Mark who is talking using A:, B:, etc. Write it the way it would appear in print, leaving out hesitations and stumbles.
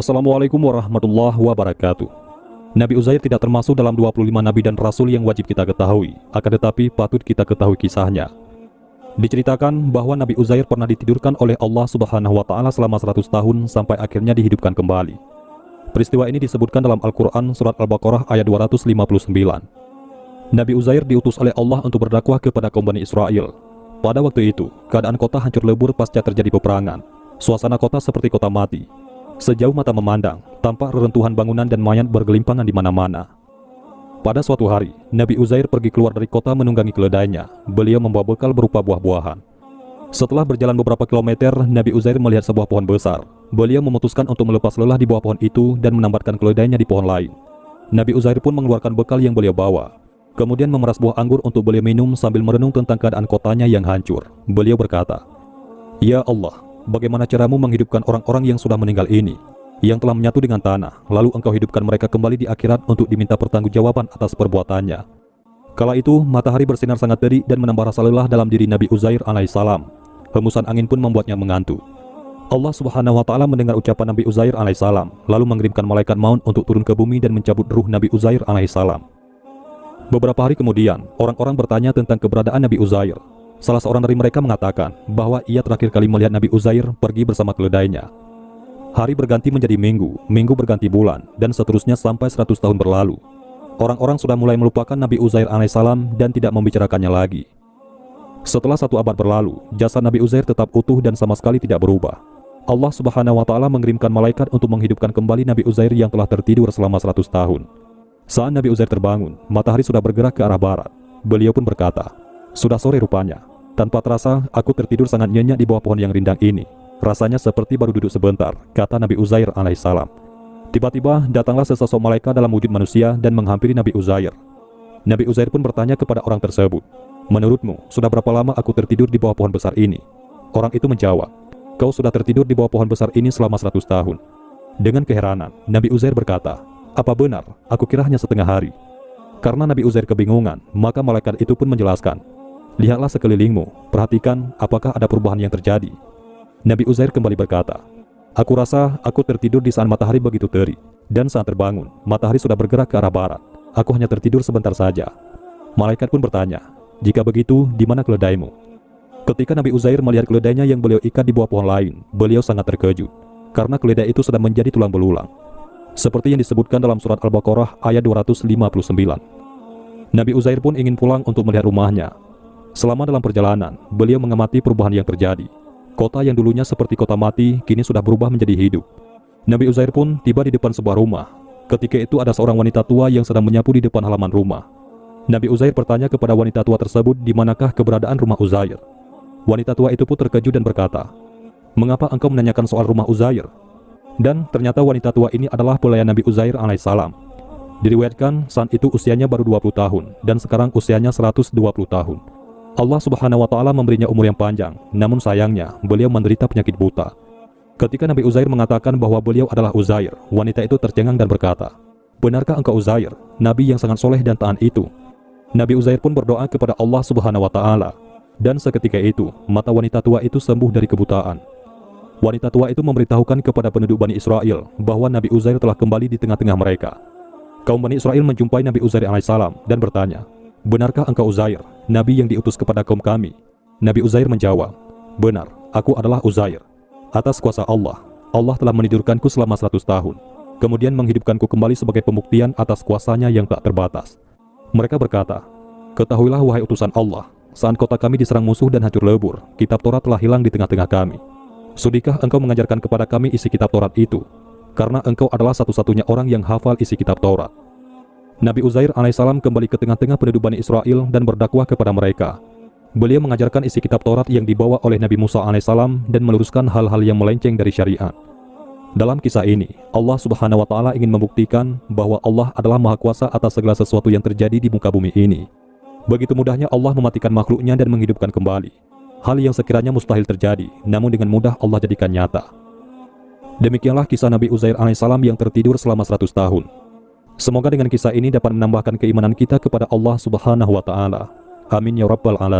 A: Assalamualaikum warahmatullahi wabarakatuh. Nabi Uzair tidak termasuk dalam 25 nabi dan rasul yang wajib kita ketahui, akan tetapi patut kita ketahui kisahnya. Diceritakan bahwa Nabi Uzair pernah ditidurkan oleh Allah Subhanahu wa taala selama 100 tahun sampai akhirnya dihidupkan kembali. Peristiwa ini disebutkan dalam Al-Qur'an surat Al-Baqarah ayat 259. Nabi Uzair diutus oleh Allah untuk berdakwah kepada kaum Bani Israel. Pada waktu itu, keadaan kota hancur lebur pasca terjadi peperangan. Suasana kota seperti kota mati. Sejauh mata memandang, tampak reruntuhan bangunan dan mayat bergelimpangan di mana-mana. Pada suatu hari, Nabi Uzair pergi keluar dari kota menunggangi keledainya. Beliau membawa bekal berupa buah-buahan. Setelah berjalan beberapa kilometer, Nabi Uzair melihat sebuah pohon besar. Beliau memutuskan untuk melepas lelah di bawah pohon itu dan menambatkan keledainya di pohon lain. Nabi Uzair pun mengeluarkan bekal yang beliau bawa. Kemudian memeras buah anggur untuk beliau minum sambil merenung tentang keadaan kotanya yang hancur. Beliau berkata, "Ya Allah, bagaimana caramu menghidupkan orang-orang yang sudah meninggal ini, yang telah menyatu dengan tanah, lalu engkau hidupkan mereka kembali di akhirat untuk diminta pertanggungjawaban atas perbuatannya." Kala itu, matahari bersinar sangat terik dan menambah rasa lelah dalam diri Nabi Uzair alaihissalam. Hembusan angin pun membuatnya mengantuk. Allah Subhanahu wa taala mendengar ucapan Nabi Uzair alaihissalam, lalu mengirimkan malaikat maut untuk turun ke bumi dan mencabut ruh Nabi Uzair alaihissalam. Beberapa hari kemudian, orang-orang bertanya tentang keberadaan Nabi Uzair. Salah seorang dari mereka mengatakan bahwa ia terakhir kali melihat Nabi Uzair pergi bersama keledainya. Hari berganti menjadi minggu, minggu berganti bulan, dan seterusnya sampai 100 tahun berlalu. Orang-orang sudah mulai melupakan Nabi Uzair alaihissalam dan tidak membicarakannya lagi. Setelah 1 abad berlalu, jasad Nabi Uzair tetap utuh dan sama sekali tidak berubah. Allah Subhanahu wa taala mengirimkan malaikat untuk menghidupkan kembali Nabi Uzair yang telah tertidur selama 100 tahun. Saat Nabi Uzair terbangun, matahari sudah bergerak ke arah barat. Beliau pun berkata, "Sudah sore rupanya. Tanpa terasa, aku tertidur sangat nyenyak di bawah pohon yang rindang ini. Rasanya seperti baru duduk sebentar," kata Nabi Uzair alaihissalam. Tiba-tiba datanglah sesosok malaikat dalam wujud manusia dan menghampiri Nabi Uzair. Nabi Uzair pun bertanya kepada orang tersebut, "Menurutmu, sudah berapa lama aku tertidur di bawah pohon besar ini?" Orang itu menjawab, "Kau sudah tertidur di bawah pohon besar ini selama 100 tahun. Dengan keheranan, Nabi Uzair berkata, "Apa benar? Aku kira hanya setengah hari." Karena Nabi Uzair kebingungan, maka malaikat itu pun menjelaskan, "Lihatlah sekelilingmu, perhatikan apakah ada perubahan yang terjadi." Nabi Uzair kembali berkata, "Aku rasa aku tertidur di saat matahari begitu terik, dan saat terbangun, matahari sudah bergerak ke arah barat. Aku hanya tertidur sebentar saja." Malaikat pun bertanya, "Jika begitu, di mana keledaimu?" Ketika Nabi Uzair melihat keledainya yang beliau ikat di bawah pohon lain, beliau sangat terkejut, karena keledai itu sudah menjadi tulang belulang. Seperti yang disebutkan dalam surat Al-Baqarah ayat 259. Nabi Uzair pun ingin pulang untuk melihat rumahnya. Selama dalam perjalanan, beliau mengamati perubahan yang terjadi. Kota yang dulunya seperti kota mati, kini sudah berubah menjadi hidup. Nabi Uzair pun tiba di depan sebuah rumah. Ketika itu ada seorang wanita tua yang sedang menyapu di depan halaman rumah. Nabi Uzair bertanya kepada wanita tua tersebut di manakah keberadaan rumah Uzair. Wanita tua itu pun terkejut dan berkata, "Mengapa engkau menanyakan soal rumah Uzair?" Dan ternyata wanita tua ini adalah pelayan Nabi Uzair alaihissalam. Diriwayatkan saat itu usianya baru 20 tahun dan sekarang usianya 120 tahun. Allah Subhanahu wa taala memberinya umur yang panjang, namun sayangnya beliau menderita penyakit buta. Ketika Nabi Uzair mengatakan bahwa beliau adalah Uzair, wanita itu tercengang dan berkata, "Benarkah engkau Uzair, nabi yang sangat soleh dan taat itu?" Nabi Uzair pun berdoa kepada Allah Subhanahu wa taala, dan seketika itu mata wanita tua itu sembuh dari kebutaan. Wanita tua itu memberitahukan kepada penduduk Bani Israel bahwa Nabi Uzair telah kembali di tengah-tengah mereka. Kaum Bani Israel menjumpai Nabi Uzair alaihissalam dan bertanya, "Benarkah engkau Uzair, nabi yang diutus kepada kaum kami?" Nabi Uzair menjawab, "Benar, aku adalah Uzair. Atas kuasa Allah, Allah telah menidurkanku selama 100 tahun, kemudian menghidupkanku kembali sebagai pembuktian atas kuasanya yang tak terbatas." Mereka berkata, "Ketahuilah wahai utusan Allah, saat kota kami diserang musuh dan hancur lebur, kitab Taurat telah hilang di tengah-tengah kami. Sudikah engkau mengajarkan kepada kami isi kitab Taurat itu? Karena engkau adalah satu-satunya orang yang hafal isi kitab Taurat." Nabi Uzair alaihissalam kembali ke tengah-tengah penduduk Bani Israel dan berdakwah kepada mereka. Beliau mengajarkan isi kitab Taurat yang dibawa oleh Nabi Musa alaihissalam dan meluruskan hal-hal yang melenceng dari syariat. Dalam kisah ini, Allah Subhanahu wa taala ingin membuktikan bahwa Allah adalah Maha Kuasa atas segala sesuatu yang terjadi di muka bumi ini. Begitu mudahnya Allah mematikan makhluknya dan menghidupkan kembali. Hal yang sekiranya mustahil terjadi, namun dengan mudah Allah jadikan nyata. Demikianlah kisah Nabi Uzair alaihissalam yang tertidur selama 100 tahun. Semoga dengan kisah ini dapat menambahkan keimanan kita kepada Allah Subhanahu wa taala. Amin ya rabbal alamin.